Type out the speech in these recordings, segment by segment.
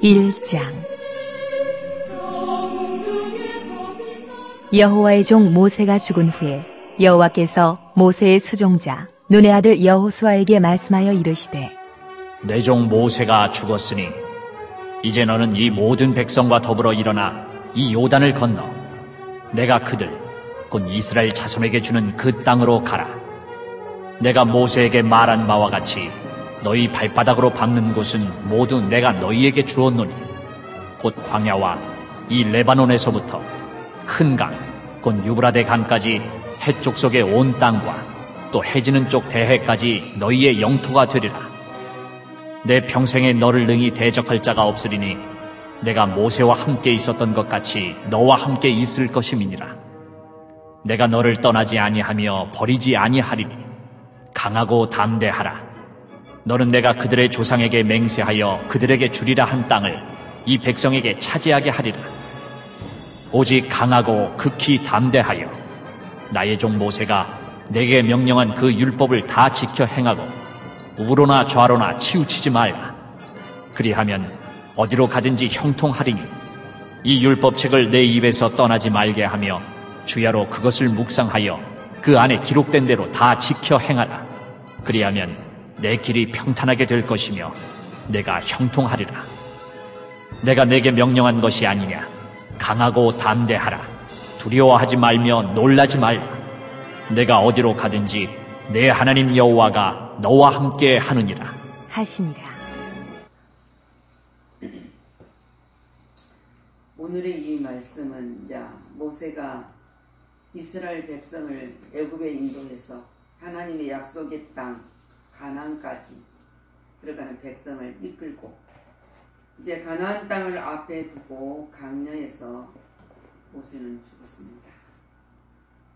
1장. 여호와의 종 모세가 죽은 후에 여호와께서 모세의 수종자 눈의 아들 여호수아에게 말씀하여 이르시되, 내 종 모세가 죽었으니 이제 너는 이 모든 백성과 더불어 일어나 이 요단을 건너 내가 그들 곧 이스라엘 자손에게 주는 그 땅으로 가라. 내가 모세에게 말한 바와 같이 너희 발바닥으로 밟는 곳은 모두 내가 너희에게 주었노니 곧 광야와 이 레바논에서부터 큰 강, 곧 유브라데 강까지 해쪽 속의 온 땅과 또 해지는 쪽 대해까지 너희의 영토가 되리라. 내 평생에 너를 능히 대적할 자가 없으리니 내가 모세와 함께 있었던 것 같이 너와 함께 있을 것임이니라. 내가 너를 떠나지 아니하며 버리지 아니하리니 강하고 담대하라. 너는 내가 그들의 조상에게 맹세하여 그들에게 주리라 한 땅을 이 백성에게 차지하게 하리라. 오직 강하고 극히 담대하여 나의 종 모세가 내게 명령한 그 율법을 다 지켜 행하고 우로나 좌로나 치우치지 말라. 그리하면 어디로 가든지 형통하리니 이 율법책을 내 입에서 떠나지 말게 하며 주야로 그것을 묵상하여 그 안에 기록된 대로 다 지켜 행하라. 그리하면 내 길이 평탄하게 될 것이며 내가 형통하리라. 내가 내게 명령한 것이 아니냐. 강하고 담대하라. 두려워하지 말며 놀라지 말라. 내가 어디로 가든지 내 하나님 여호와가 너와 함께 하느니라 하시니라. 오늘의 이 말씀은 이제 모세가 이스라엘 백성을 애굽에 인도해서 하나님의 약속의 땅 가나안까지 들어가는 백성을 이끌고 이제 가나안 땅을 앞에 두고 강야에서 모세는 죽었습니다.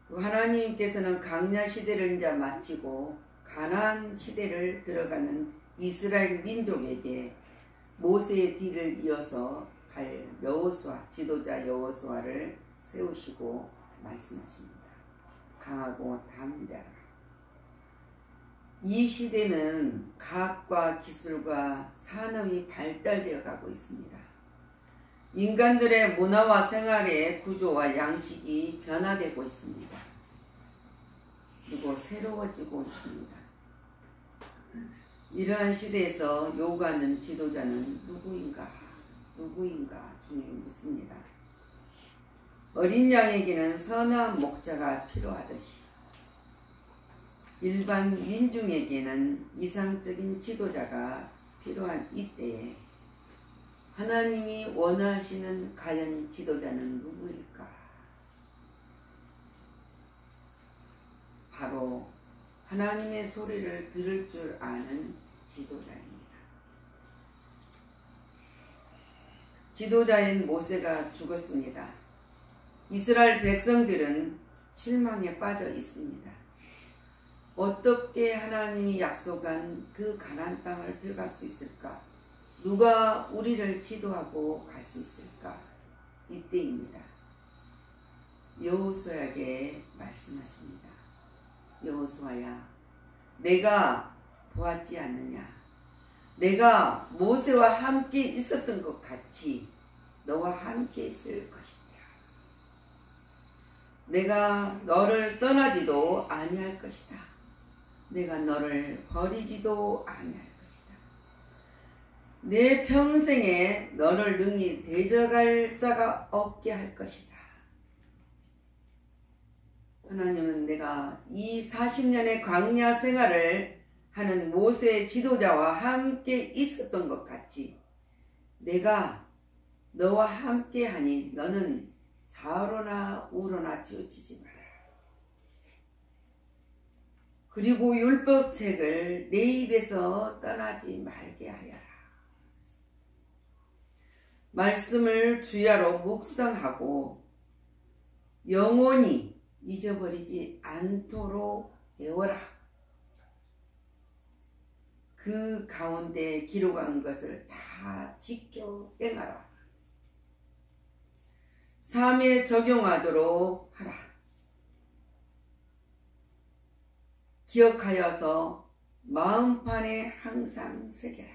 하나님께서는 강야 시대를 이제 마치고 가나안 시대를 들어가는 이스라엘 민족에게 모세의 뒤를 이어서 갈 여호수아, 지도자 여호수아를 세우시고 말씀하십니다. 강하고 담대하라. 이 시대는 과학과 기술과 산업이 발달되어 가고 있습니다. 인간들의 문화와 생활의 구조와 양식이 변화되고 있습니다. 그리고 새로워지고 있습니다. 이러한 시대에서 요구하는 지도자는 누구인가? 주님이 묻습니다. 어린 양에게는 선한 목자가 필요하듯이 일반 민중에게는 이상적인 지도자가 필요한 이때에 하나님이 원하시는 가연 지도자는 누구일까? 바로 하나님의 소리를 들을 줄 아는 지도자입니다. 지도자인 모세가 죽었습니다. 이스라엘 백성들은 실망에 빠져 있습니다. 어떻게 하나님이 약속한 그 가나안 땅을 들어갈 수 있을까? 누가 우리를 지도하고 갈 수 있을까? 이때입니다. 여호수아에게 말씀하십니다. 여호수아야, 내가 보았지 않느냐? 내가 모세와 함께 있었던 것 같이 너와 함께 있을 것이다. 내가 너를 떠나지도 아니할 것이다. 내가 너를 버리지도 아니할 것이다. 내 평생에 너를 능히 대적할 자가 없게 할 것이다. 하나님은 내가 이 40년의 광야 생활을 하는 모세의 지도자와 함께 있었던 것 같이 내가 너와 함께 하니 너는 좌우로나 우로나 치우치지 마라. 그리고 율법책을 내 입에서 떠나지 말게 하여라. 말씀을 주야로 묵상하고 영원히 잊어버리지 않도록 외워라. 그 가운데 기록한 것을 다 지켜 행하라. 삶에 적용하도록 하라. 기억하여서 마음판에 항상 새겨라.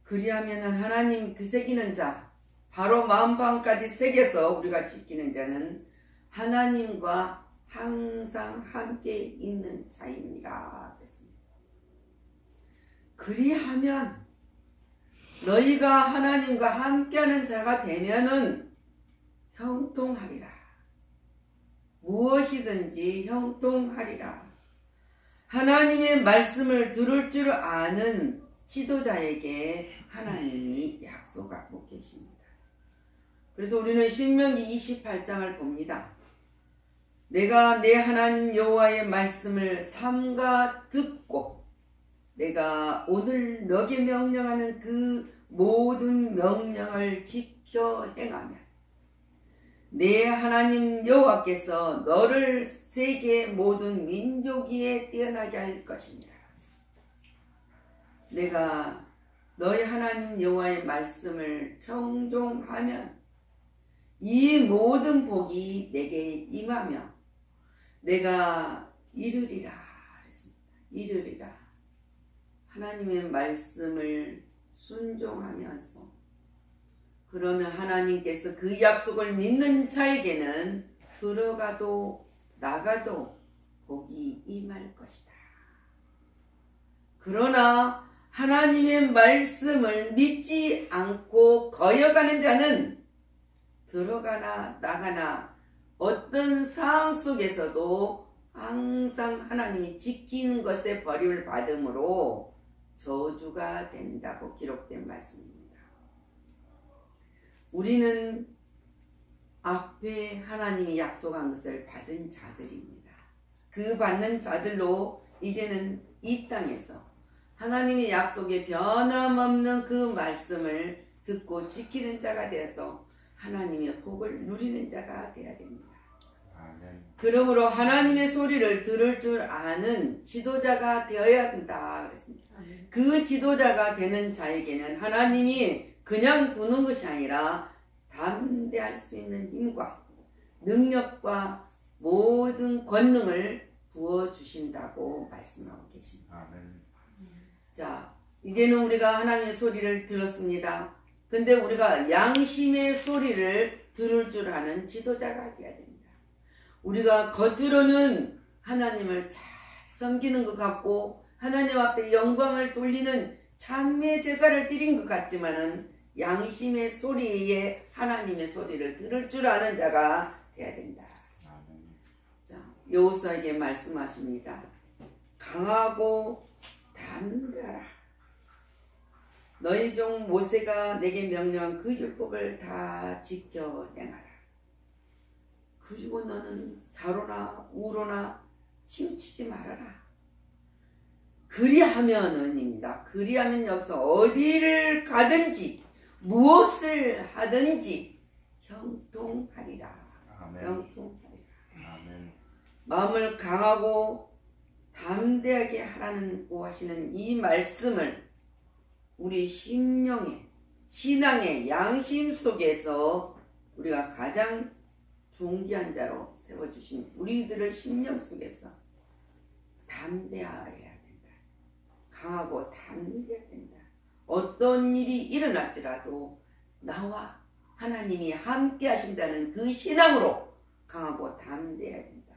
그리하면 하나님 그 새기는 자, 바로 마음방까지 새겨서 우리가 지키는 자는 하나님과 항상 함께 있는 자입니다. 그랬습니다. 그리하면 너희가 하나님과 함께하는 자가 되면은 형통하리라. 무엇이든지 형통하리라. 하나님의 말씀을 들을 줄 아는 지도자에게 하나님이 약속하고 계십니다. 그래서 우리는 신명기 28장을 봅니다. 내가 내 하나님 여호와의 말씀을 삼가 듣고 내가 오늘 너게 명령하는 그 모든 명령을 지켜 행하면 내 하나님 여호와께서 너를 세계 모든 민족 위에 뛰어나게 할 것이니라. 내가 너희 하나님 여호와의 말씀을 청종하면 이 모든 복이 내게 임하며 내가 이르리라. 이르리라. 하나님의 말씀을 순종하면서 그러면 하나님께서 그 약속을 믿는 자에게는 들어가도 나가도 복이 임할 것이다. 그러나 하나님의 말씀을 믿지 않고 거여가는 자는 들어가나 나가나 어떤 상황 속에서도 항상 하나님이 지키는 것에 버림을 받음으로 저주가 된다고 기록된 말씀입니다. 우리는 앞에 하나님이 약속한 것을 받은 자들입니다. 그 받는 자들로 이제는 이 땅에서 하나님의 약속에 변함없는 그 말씀을 듣고 지키는 자가 되어서 하나님의 복을 누리는 자가 되어야 됩니다. 아멘. 그러므로 하나님의 소리를 들을 줄 아는 지도자가 되어야 한다 그랬습니다. 아멘. 그 지도자가 되는 자에게는 하나님이 그냥 두는 것이 아니라 담대할 수 있는 힘과 능력과 모든 권능을 부어주신다고 말씀하고 계십니다. 아멘. 자, 이제는 우리가 하나님의 소리를 들었습니다. 근데 우리가 양심의 소리를 들을 줄 아는 지도자가 되어야 됩니다. 우리가 겉으로는 하나님을 잘 섬기는 것 같고 하나님 앞에 영광을 돌리는 참회 제사를 드린 것 같지만은 양심의 소리에 하나님의 소리를 들을 줄 아는 자가 되어야 된다. 자, 여호수아에게 말씀하십니다. 강하고 담대하라. 너희 종 모세가 내게 명령한 그 율법을 다 지켜 행하라. 그리고 너는 자로나 우로나 치우치지 말아라. 그리하면은입니다. 그리하면 여기서 어디를 가든지 무엇을 하든지 형통하리라. 아멘. 형통하리라. 아멘. 마음을 강하고 담대하게 하라는 하시는 이 말씀을 우리 심령의 신앙의 양심 속에서 우리가 가장 존귀한 자로 세워주신 우리들의 심령 속에서 담대해야 된다. 강하고 담대해야 된다. 어떤 일이 일어날지라도 나와 하나님이 함께 하신다는 그 신앙으로 강하고 담대해야 된다.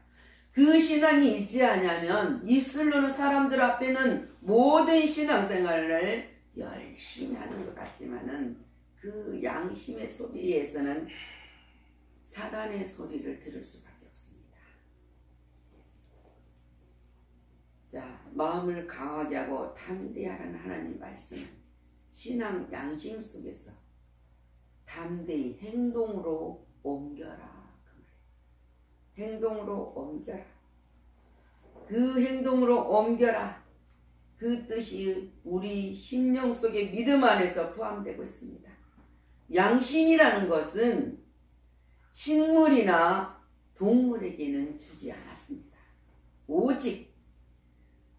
그 신앙이 있지 않으면 입술로는 사람들 앞에는 모든 신앙생활을 열심히 하는 것 같지만은 그 양심의 소리에서는 사단의 소리를 들을 수밖에 없습니다. 자, 마음을 강하게 하고 담대하라는 하나님 말씀, 신앙 양심 속에서 담대히 행동으로 옮겨라. 그 말이에요. 행동으로 옮겨라. 그 행동으로 옮겨라. 그 뜻이 우리 심령 속의 믿음 안에서 포함되고 있습니다. 양심이라는 것은 식물이나 동물에게는 주지 않았습니다. 오직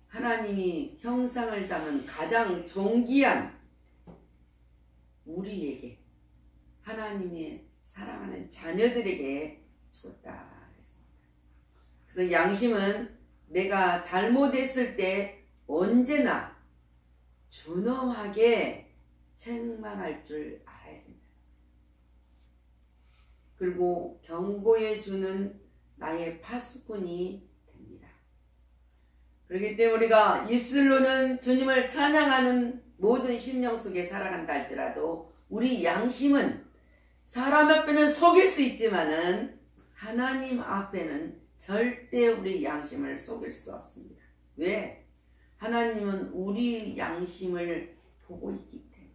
하나님이 형상을 담은 가장 존귀한 우리에게, 하나님의 사랑하는 자녀들에게 주었다. 그래서 양심은 내가 잘못했을 때 언제나 준엄하게 책망할 줄 알아야 된다. 그리고 경고해 주는 나의 파수꾼이 됩니다. 그렇기 때문에 우리가 입술로는 주님을 찬양하는 모든 심령 속에 살아간다 할지라도 우리 양심은 사람 앞에는 속일 수 있지만은 하나님 앞에는 절대 우리 양심을 속일 수 없습니다. 왜? 하나님은 우리 양심을 보고 있기 때문에.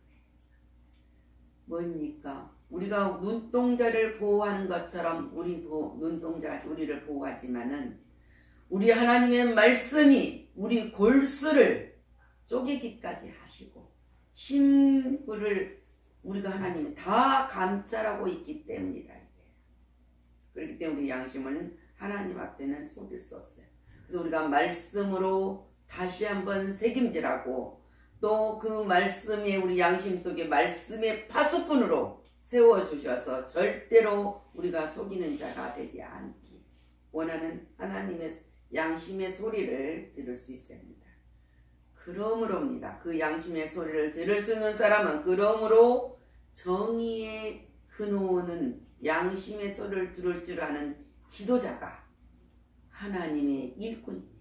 뭡니까? 우리가 눈동자를 보호하는 것처럼 눈동자가 우리를 보호하지만은 우리 하나님의 말씀이 우리 골수를 쪼개기까지 하시고 심부를 우리가 하나님이 다 감찰하고 있기 때문이다. 그렇기 때문에 우리 양심은 하나님 앞에는 속일 수 없어요. 그래서 우리가 말씀으로 다시 한번 새김질하고 또 그 말씀에 우리 양심 속에 말씀의 파수꾼으로 세워주셔서 절대로 우리가 속이는 자가 되지 않기 원하는 하나님의 양심의 소리를 들을 수 있습니다. 그러므로입니다. 그 양심의 소리를 들을 수 있는 사람은 그러므로 정의의 근원은 양심의 소리를 들을 줄 아는 지도자가 하나님의 일꾼입니다.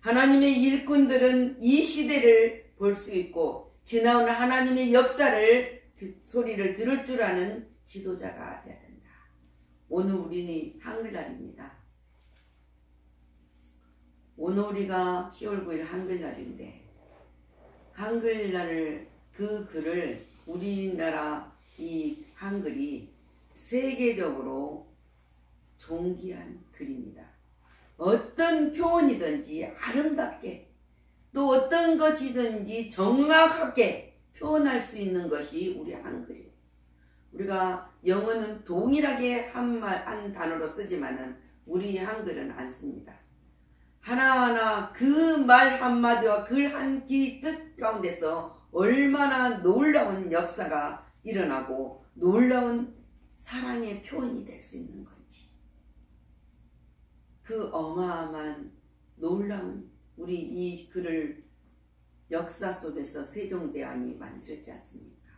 하나님의 일꾼들은 이 시대를 볼 수 있고 지나온 하나님의 역사를 소리를 들을 줄 아는 지도자가 되어야 된다. 오늘 우리는 한글날입니다. 오늘 우리가 10월 9일 한글날인데 한글날을 그 글을 우리나라 이 한글이 세계적으로 존귀한 글입니다. 어떤 표현이든지 아름답게 또 어떤 것이든지 정확하게 표현할 수 있는 것이 우리 한글이에요. 우리가 영어는 동일하게 한 단어로 쓰지만은 우리 한글은 안 씁니다. 하나하나 그 말 한마디와 글 한기 뜻 가운데서 얼마나 놀라운 역사가 일어나고 놀라운 사랑의 표현이 될 수 있는 건지 그 어마어마한 놀라운 우리 이 글을 역사 속에서 세종대왕이 만들었지 않습니까?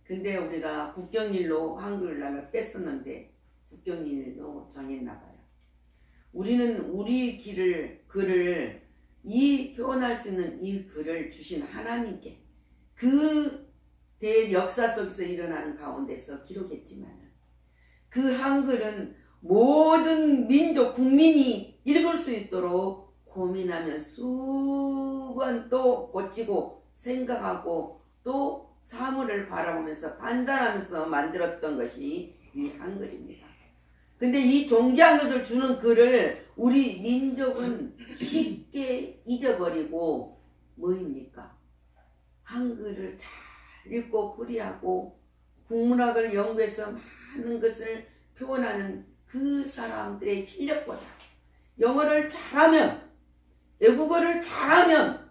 근데 우리가 국경일로 한글날을 뺐었는데 국경일로 정했나 봐요. 우리는 우리 글을 이 표현할 수 있는 이 글을 주신 하나님께 그 대역사 속에서 일어나는 가운데서 기록했지만 그 한글은 모든 민족 국민이 읽을 수 있도록 고민하면 수번 또 고치고 생각하고 또 사물을 바라보면서 판단하면서 만들었던 것이 이 한글입니다. 근데 이 존귀한 것을 주는 글을 우리 민족은 쉽게 잊어버리고 뭐입니까? 한글을 잘 읽고 풀이하고 국문학을 연구해서 많은 것을 표현하는 그 사람들의 실력보다 영어를 잘하면 외국어를 잘하면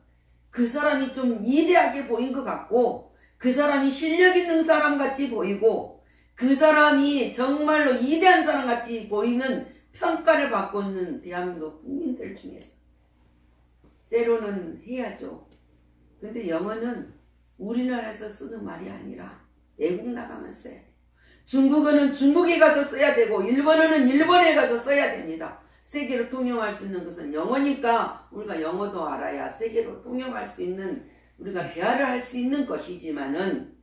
그 사람이 좀 위대하게 보인 것 같고 그 사람이 실력 있는 사람 같이 보이고 그 사람이 정말로 위대한 사람 같이 보이는 평가를 받고 있는 대한민국 국민들 중에서 때로는 해야죠. 근데 영어는 우리나라에서 쓰는 말이 아니라 외국 나가면 써야 돼요. 중국어는 중국에 가서 써야 되고 일본어는 일본에 가서 써야 됩니다. 세계로 통용할 수 있는 것은 영어니까 우리가 영어도 알아야 세계로 통용할 수 있는 우리가 대화를 할 수 있는 것이지만은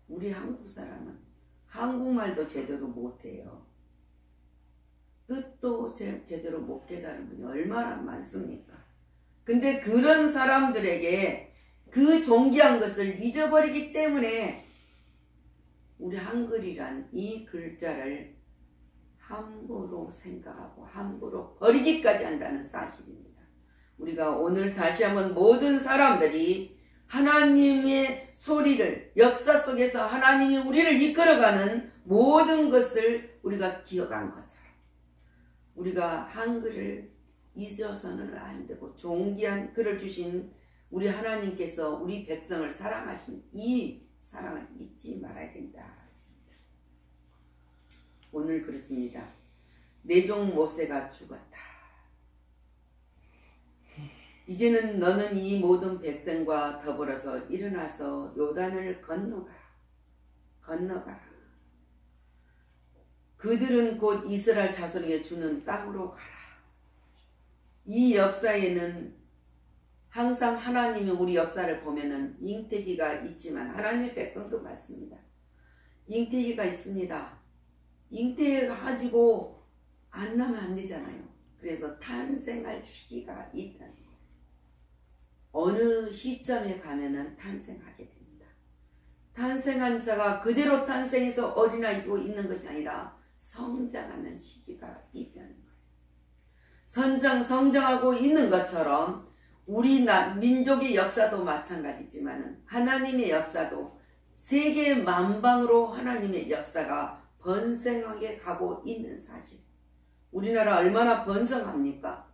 우리 한국 사람은 한국말도 제대로 못해요. 뜻도 제대로 못 깨달은 분이 얼마나 많습니까? 근데 그런 사람들에게 그 존귀한 것을 잊어버리기 때문에 우리 한글이란 이 글자를 함부로 생각하고 함부로 버리기까지 한다는 사실입니다. 우리가 오늘 다시 한번 모든 사람들이 하나님의 소리를 역사 속에서 하나님이 우리를 이끌어가는 모든 것을 우리가 기억한 것처럼 우리가 한글을 잊어서는 안 되고 존귀한 글을 주신 우리 하나님께서 우리 백성을 사랑하신 이 사랑을 잊지 말아야 된다. 오늘 그렇습니다. 내 종 모세가 죽었다. 이제는 너는 이 모든 백성과 더불어서 일어나서 요단을 건너가라. 건너가라. 그들은 곧 이스라엘 자손에게 주는 땅으로 가라. 이 역사에는 항상 하나님이 우리 역사를 보면은 잉태기가 있지만 하나님의 백성도 많습니다. 잉태기가 있습니다. 잉태해가지고 안 나면 안 되잖아요. 그래서 탄생할 시기가 있다는 거예요. 어느 시점에 가면은 탄생하게 됩니다. 탄생한 자가 그대로 탄생해서 어린아이고 있는 것이 아니라 성장하는 시기가 있다는 거예요. 성장하고 있는 것처럼 우리 민족의 역사도 마찬가지지만 하나님의 역사도 세계 만방으로 하나님의 역사가 번성하게 가고 있는 사실. 우리나라 얼마나 번성합니까?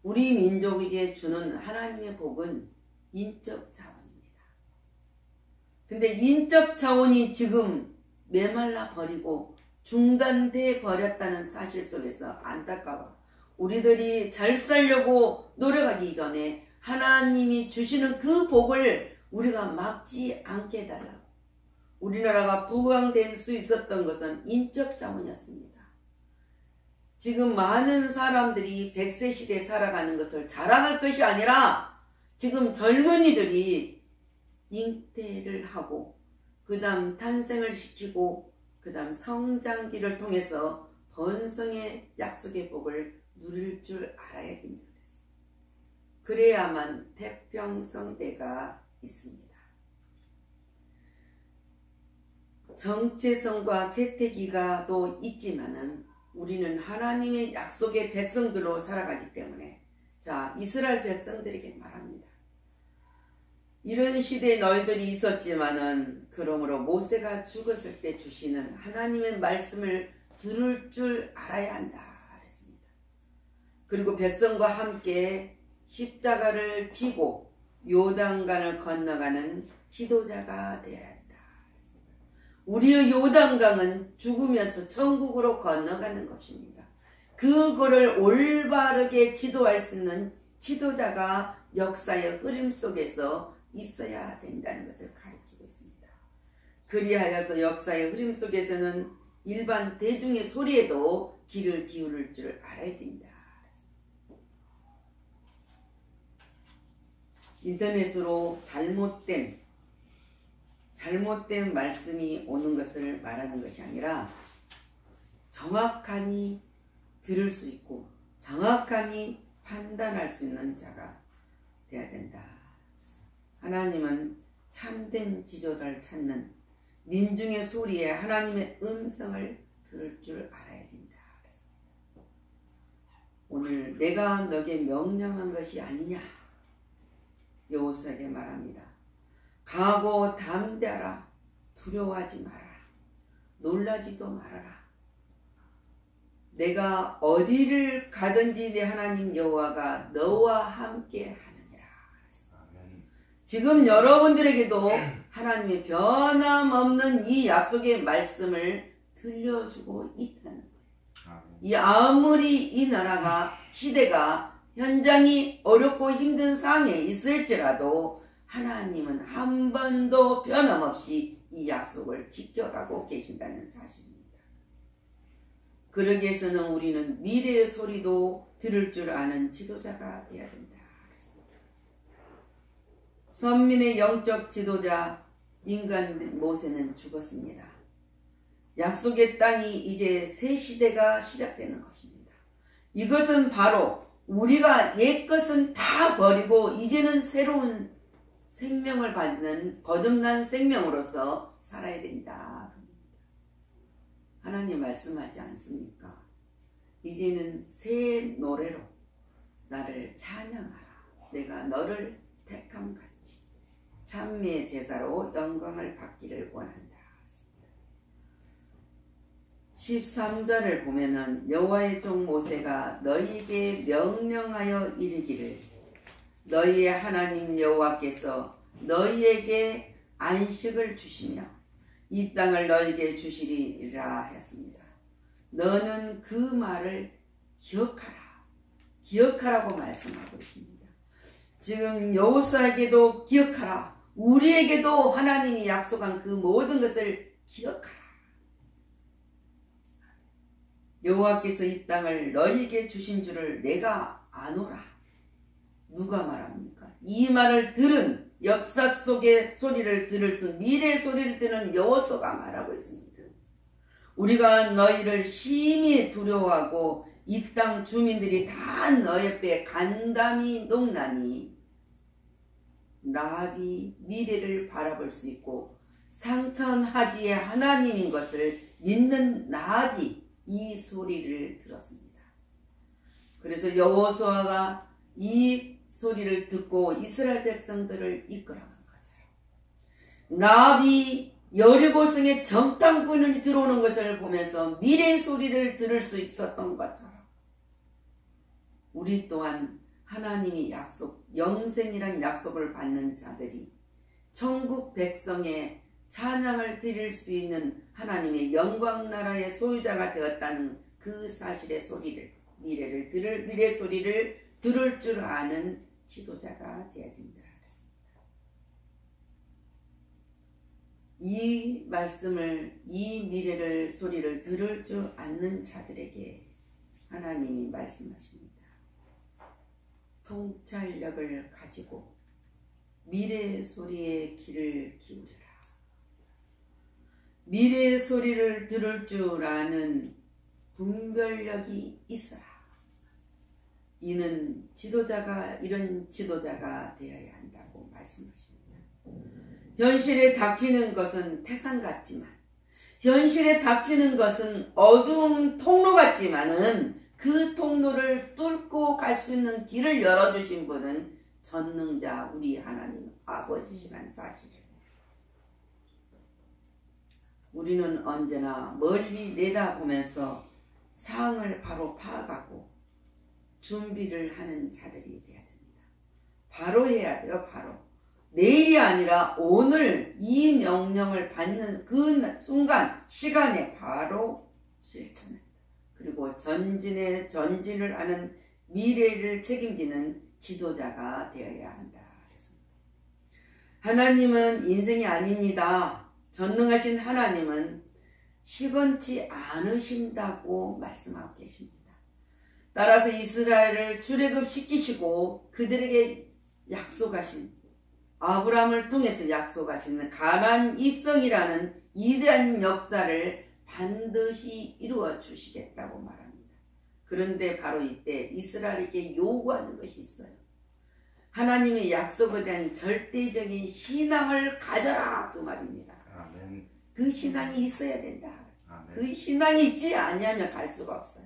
우리 민족에게 주는 하나님의 복은 인적 자원입니다. 근데 인적 자원이 지금 메말라 버리고 중단돼 버렸다는 사실 속에서 안타까워. 우리들이 잘 살려고 노력하기 전에 하나님이 주시는 그 복을 우리가 막지 않게 해달라고. 우리나라가 부강될 수 있었던 것은 인적 자원이었습니다. 지금 많은 사람들이 100세 시대에 살아가는 것을 자랑할 것이 아니라 지금 젊은이들이 잉태를 하고 그 다음 탄생을 시키고 그 다음 성장기를 통해서 번성의 약속의 복을 누릴 줄 알아야 된다. 그래야만 태평성대가 있습니다. 정체성과 세태기가 또 있지만은 우리는 하나님의 약속의 백성들로 살아가기 때문에 자 이스라엘 백성들에게 말합니다. 이런 시대에 너희들이 있었지만은 그러므로 모세가 죽었을 때 주시는 하나님의 말씀을 들을 줄 알아야 한다 그랬습니다. 그리고 백성과 함께 십자가를 지고 요단강을 건너가는 지도자가 되어야 한다. 우리의 요단강은 죽으면서 천국으로 건너가는 것입니다. 그거를 올바르게 지도할 수 있는 지도자가 역사의 흐름 속에서 있어야 된다는 것을 가리키고 있습니다. 그리하여서 역사의 흐름 속에서는 일반 대중의 소리에도 귀를 기울일 줄 알아야 된다. 인터넷으로 잘못된 말씀이 오는 것을 말하는 것이 아니라 정확하니 들을 수 있고 정확하니 판단할 수 있는 자가 되어야 된다. 하나님은 참된 지도자를 찾는 민중의 소리에 하나님의 음성을 들을 줄 알아야 된다. 오늘 내가 너에게 명령한 것이 아니냐 여호수아에게 말합니다. 강하고 담대하라. 두려워하지 마라. 놀라지도 말아라. 내가 어디를 가든지 내 하나님 여호와가 너와 함께 하느니라. 지금 여러분들에게도 하나님의 변함없는 이 약속의 말씀을 들려주고 있다는 거예요. 이 아무리 이 나라가 시대가 현장이 어렵고 힘든 상황에 있을지라도 하나님은 한 번도 변함없이 이 약속을 지켜가고 계신다는 사실입니다. 그러기 위해서는 우리는 미래의 소리도 들을 줄 아는 지도자가 되어야 된다. 선민의 영적 지도자 인간 모세는 죽었습니다. 약속의 땅이 이제 새 시대가 시작되는 것입니다. 이것은 바로 우리가 옛것은 다 버리고 이제는 새로운 생명을 받는 거듭난 생명으로서 살아야 된다. 하나님 말씀하지 않습니까? 이제는 새 노래로 나를 찬양하라. 내가 너를 택함같이 찬미의 제사로 영광을 받기를 원한다. 13절을 보면은 여호와의 종 모세가 너희에게 명령하여 이르기를 너희의 하나님 여호와께서 너희에게 안식을 주시며 이 땅을 너희에게 주시리라 했습니다. 너는 그 말을 기억하라. 기억하라고 말씀하고 있습니다. 지금 여호수아에게도 기억하라. 우리에게도 하나님이 약속한 그 모든 것을 기억하라. 여호와께서 이 땅을 너희에게 주신 줄을 내가 아노라. 누가 말합니까? 이 말을 들은 역사 속의 소리를 들을 수 미래의 소리를 듣는 여호수아가 말하고 있습니다. 우리가 너희를 심히 두려워하고 이 땅 주민들이 다 너희 옆에 간담이 농나니 라합이 미래를 바라볼 수 있고 상천하지의 하나님인 것을 믿는 라합이 이 소리를 들었습니다. 그래서 여호수아가 이 소리를 듣고 이스라엘 백성들을 이끌어간 거죠. 라합이 여리고성에 정탐꾼이 들어오는 것을 보면서 미래의 소리를 들을 수 있었던 것처럼 우리 또한 하나님이 약속, 영생이란 약속을 받는 자들이 천국 백성의 찬양을 드릴 수 있는 하나님의 영광나라의 소유자가 되었다는 그 사실의 소리를, 미래의 소리를 들을 줄 아는 지도자가 되어야 된다. 이 말씀을, 이 미래를 소리를 들을 줄 아는 자들에게 하나님이 말씀하십니다. 통찰력을 가지고 미래의 소리에 귀를 기울여라. 미래의 소리를 들을 줄 아는 분별력이 있어라. 이런 지도자가 되어야 한다고 말씀하십니다. 현실에 닥치는 것은 태산 같지만, 현실에 닥치는 것은 어두운 통로 같지만은 그 통로를 뚫고 갈 수 있는 길을 열어주신 분은 전능자 우리 하나님 아버지시라는 사실을 우리는 언제나 멀리 내다보면서 상황을 바로 파악하고 준비를 하는 자들이 돼야 됩니다. 바로 해야 돼요. 바로. 내일이 아니라 오늘 이 명령을 받는 그 순간 시간에 바로 실천한다. 그리고 전진을 하는 미래를 책임지는 지도자가 되어야 한다. 하나님은 인생이 아닙니다. 전능하신 하나님은 시건치 않으신다고 말씀하고 계십니다. 따라서 이스라엘을 출애굽시키시고 그들에게 약속하신, 아브라함을 통해서 약속하시는 가나안 입성이라는 위대한 역사를 반드시 이루어 주시겠다고 말합니다. 그런데 바로 이때 이스라엘에게 요구하는 것이 있어요. 하나님의 약속에 대한 절대적인 신앙을 가져라, 그 말입니다. 아멘. 그 신앙이 있어야 된다. 아멘. 그 신앙이 있지 않으면 갈 수가 없어요.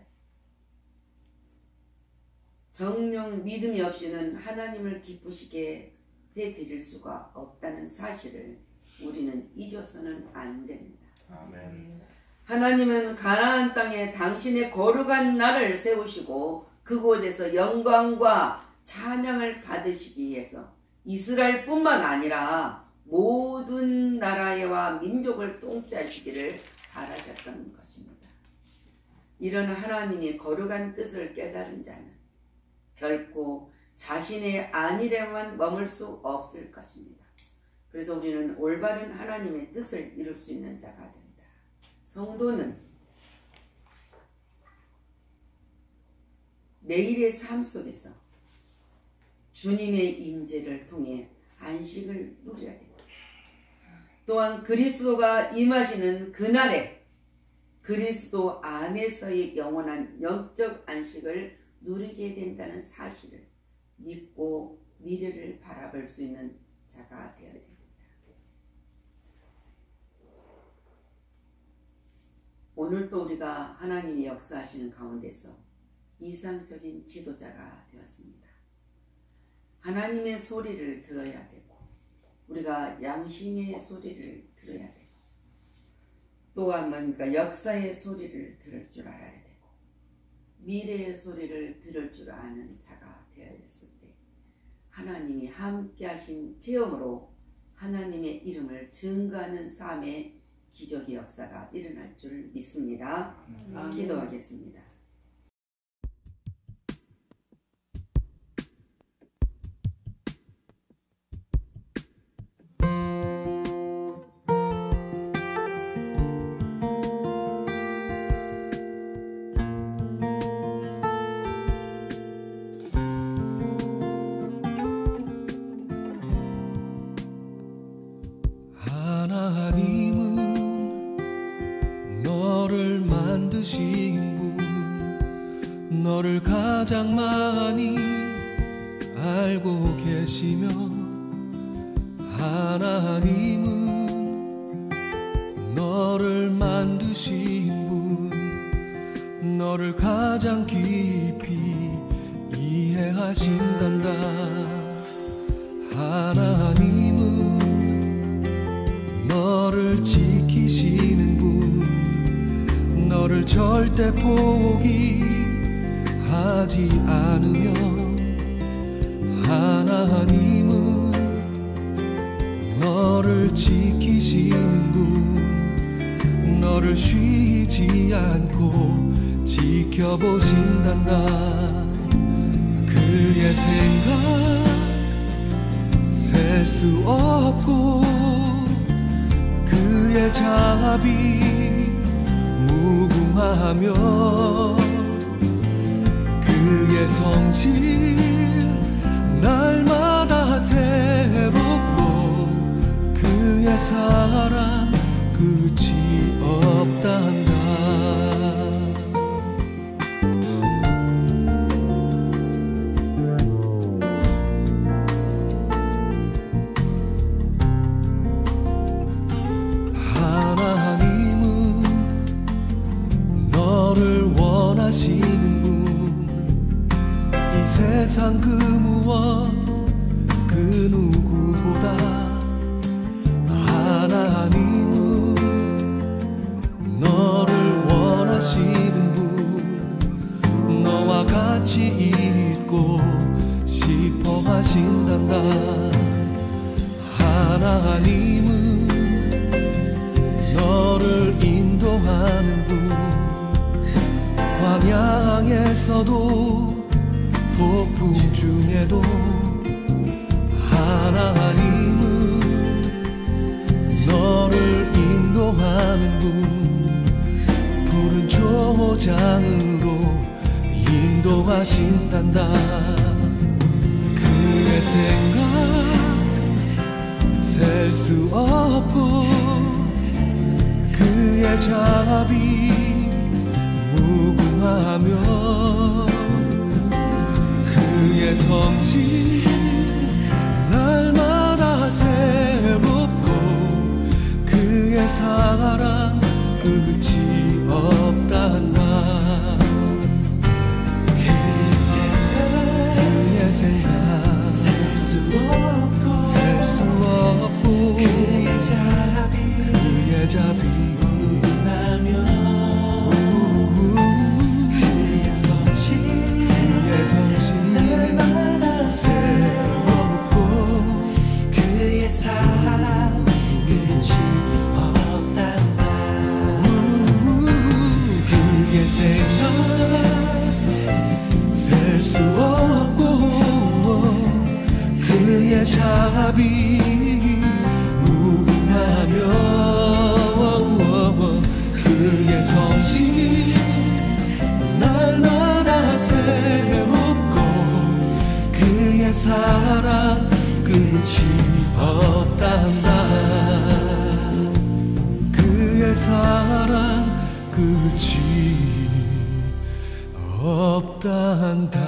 정령 믿음이 없이는 하나님을 기쁘시게 해드릴 수가 없다는 사실을 우리는 잊어서는 안 됩니다. 아멘. 하나님은 가나안 땅에 당신의 거룩한 날을 세우시고 그곳에서 영광과 찬양을 받으시기 위해서 이스라엘뿐만 아니라 모든 나라와 민족을 통치하시기를 바라셨던 것입니다. 이런 하나님의 거룩한 뜻을 깨달은 자는 결코 자신의 안일에만 머물 수 없을 것입니다. 그래서 우리는 올바른 하나님의 뜻을 이룰 수 있는 자가 된다. 성도는 내일의 삶 속에서 주님의 임재를 통해 안식을 누려야 됩니다. 또한 그리스도가 임하시는 그날에 그리스도 안에서의 영원한 영적 안식을 누리게 된다는 사실을 믿고 미래를 바라볼 수 있는 자가 되어야 됩니다. 오늘도 우리가 하나님이 역사하시는 가운데서 이상적인 지도자가 되었습니다. 하나님의 소리를 들어야 되고 우리가 양심의 소리를 들어야 되고 또한 뭔가 역사의 소리를 들을 줄 알아야 되고 미래의 소리를 들을 줄 아는 자가 되어야 했을 때 하나님이 함께 하신 체험으로 하나님의 이름을 증거하는 삶의 기적의 역사가 일어날 줄 믿습니다. 기도하겠습니다. 계시며 하나님은 너를 만드신 분, 너를 가장 깊이 이해하신단다. 하나님은 너를 지키시는 분, 너를 절대 포기하지 않으며, 하나님은 너를 지키시는 분, 너를 쉬지 않고 지켜보신단다. 그의 생각 셀 수 없고, 그의 자비 무궁하며, 그의 성실 날마다 새롭고, 그의 사랑 끝이 없단다. 하나님은 너를 원하시는 분, 이 세상 그 무엇 그 누구보다 하나님은 너를 원하시는 분, 너와 같이 있고 싶어 하신단다. 하나님은 너를 인도하는 분, 광야에서도 폭풍 중에도 하나님은 너를 인도하는 분, 푸른 초장으로 인도하신단다. 그의 생각 셀 수 없고, 그의 자비 무궁하며, 그의 성실 날마다 새롭고, 그의 사랑 끝이 없단다. 그의 생각 셀 수 없고, 그의 자비 무궁하며, 그의 성실 날마다 새롭고, 그의 사랑 끝이 없단다. 그의 생각 셀 수 없고, 그의 자비 무궁하며, 그의 성실 날마다 새롭고, 그의 사랑 끝이 없단다. 그의 사랑 끝이 없단다.